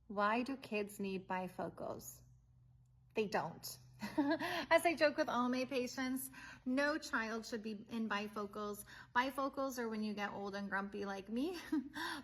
Why do kids need bifocals? They don't. As I joke with all my patients, no child should be in bifocals. Bifocals are when you get old and grumpy like me.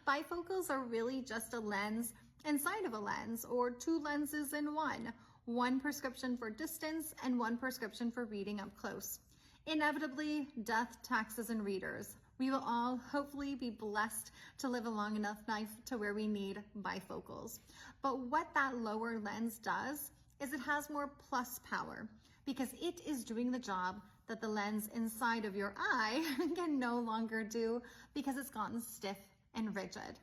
Bifocals are really just a lens inside of a lens, or two lenses in one. One prescription for distance and one prescription for reading up close. Inevitably, death, taxes, and readers. We will all hopefully be blessed to live a long enough life to where we need bifocals. But what that lower lens does is it has more plus power because it is doing the job that the lens inside of your eye can no longer do because it's gotten stiff and rigid.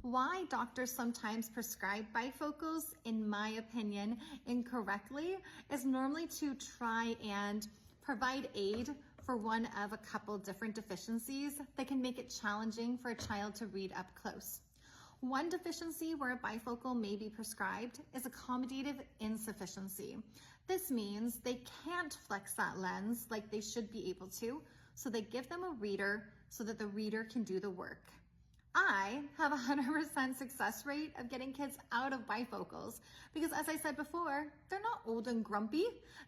Why doctors sometimes prescribe bifocals, in my opinion, incorrectly, is normally to try and provide aid for one of a couple different deficiencies that can make it challenging for a child to read up close. One deficiency where a bifocal may be prescribed is accommodative insufficiency. This means they can't flex that lens like they should be able to, so they give them a reader so that the reader can do the work. I have a 100% success rate of getting kids out of bifocals because, as I said before, they're not old and grumpy.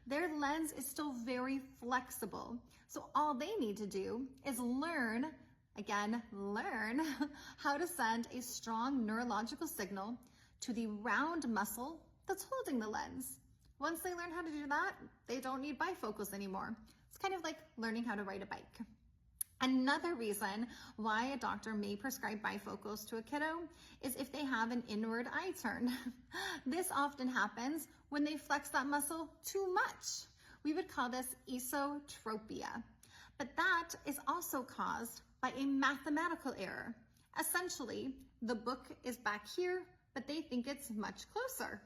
Their lens is still very flexible. So all they need to do is learn how to send a strong neurological signal to the round muscle that's holding the lens. Once they learn how to do that, they don't need bifocals anymore. It's kind of like learning how to ride a bike. Another reason why a doctor may prescribe bifocals to a kiddo is if they have an inward eye turn. This often happens when they flex that muscle too much. We would call this esotropia. But that is also caused by a mathematical error. Essentially, the book is back here, but they think it's much closer.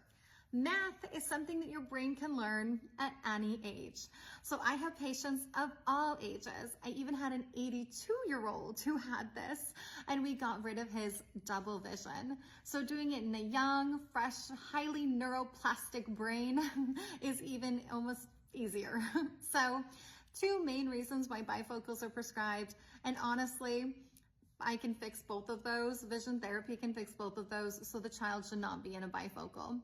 Math is something that your brain can learn at any age. So I have patients of all ages. I even had an 82-year-old who had this, and we got rid of his double vision. So doing it in a young, fresh, highly neuroplastic brain is even almost easier. So two main reasons why bifocals are prescribed, and honestly, I can fix both of those. Vision therapy can fix both of those, so the child should not be in a bifocal.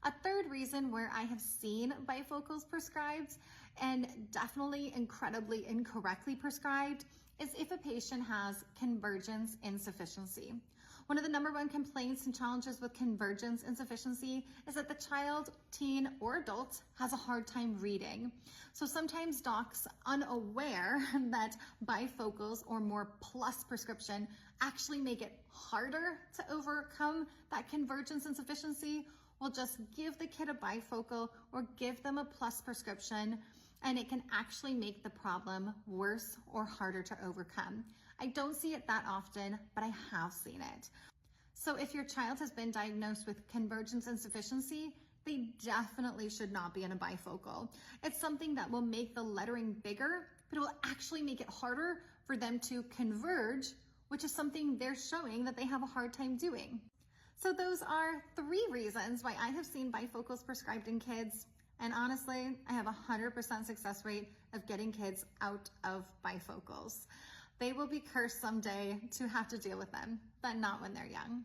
A third reason where I have seen bifocals prescribed, and definitely incredibly incorrectly prescribed, is if a patient has convergence insufficiency. One of the number one complaints and challenges with convergence insufficiency is that the child, teen, or adult has a hard time reading. So sometimes docs, unaware that bifocals or more plus prescription actually make it harder to overcome that convergence insufficiency, will just give the kid a bifocal or give them a plus prescription, and it can actually make the problem worse or harder to overcome. I don't see it that often, but I have seen it. So if your child has been diagnosed with convergence insufficiency, they definitely should not be in a bifocal. It's something that will make the lettering bigger, but it will actually make it harder for them to converge, which is something they're showing that they have a hard time doing. So those are 3 reasons why I have seen bifocals prescribed in kids. And honestly, I have a 100% success rate of getting kids out of bifocals. They will be cursed someday to have to deal with them, but not when they're young.